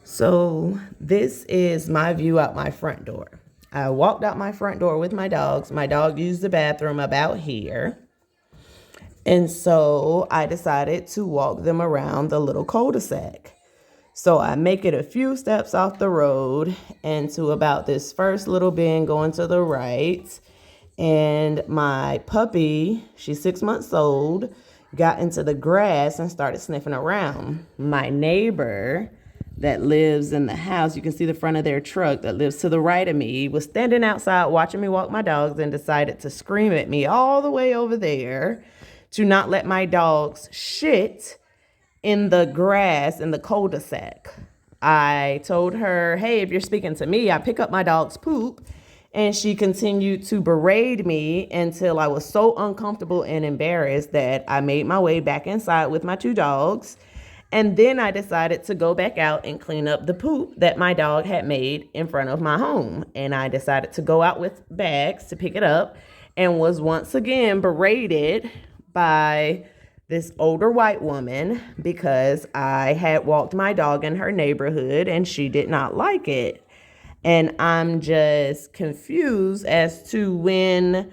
So this is my view out my front door. I walked out my front door with my dogs. My dog used the bathroom about here. And so I decided to walk them around the little cul-de-sac. So I make it a few steps off the road into about this first little bend going to the right. And my puppy, she's 6 months old, got into the grass and started sniffing around. My neighbor that lives in the house, you can see the front of their truck that lives to the right of me, was standing outside watching me walk my dogs and decided to scream at me all the way over there to not let my dogs shit in the grass in the cul-de-sac. I told her, hey, if you're speaking to me, I pick up my dog's poop. And she continued to berate me until I was so uncomfortable and embarrassed that I made my way back inside with my 2 dogs. And then I decided to go back out and clean up the poop that my dog had made in front of my home. And I decided to go out with bags to pick it up and was once again berated by this older white woman because I had walked my dog in her neighborhood and she did not like it. And I'm just confused as to when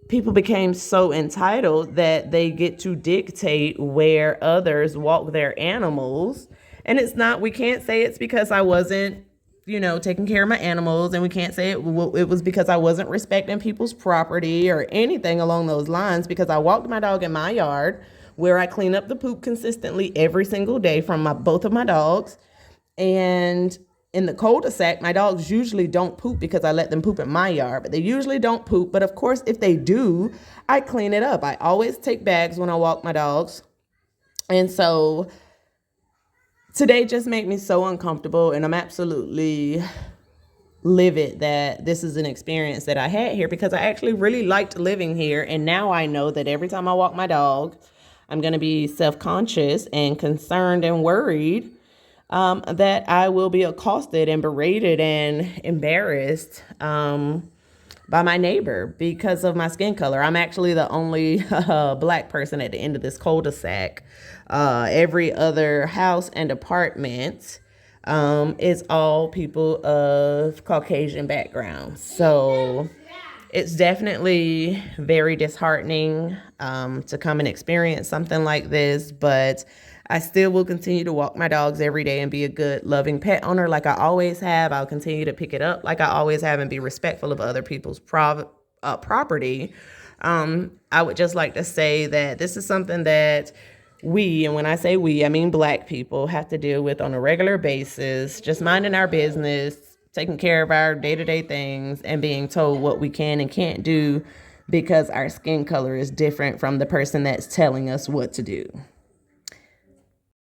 people became so entitled that they get to dictate where others walk their animals. And it's not, we can't say it's because I wasn't, taking care of my animals. And we can't say it was because I wasn't respecting people's property or anything along those lines, because I walked my dog in my yard where I clean up the poop consistently every single day from both of my dogs. And in the cul-de-sac, my dogs usually don't poop because I let them poop in my yard, but they usually don't poop. But of course, if they do, I clean it up. I always take bags when I walk my dogs. And so today just made me so uncomfortable, and I'm absolutely livid that this is an experience that I had here, because I actually really liked living here. And now I know that every time I walk my dog, I'm going to be self-conscious and concerned and worried that I will be accosted and berated and embarrassed by my neighbor because of my skin color. I'm actually the only black person at the end of this cul-de-sac. Every other house and apartment is all people of Caucasian background. So it's definitely very disheartening to come and experience something like this, but I still will continue to walk my dogs every day and be a good, loving pet owner like I always have. I'll continue to pick it up like I always have and be respectful of other people's property. I would just like to say that this is something that we, and when I say we, I mean black people, have to deal with on a regular basis, just minding our business, taking care of our day-to-day things, and being told what we can and can't do because our skin color is different from the person that's telling us what to do.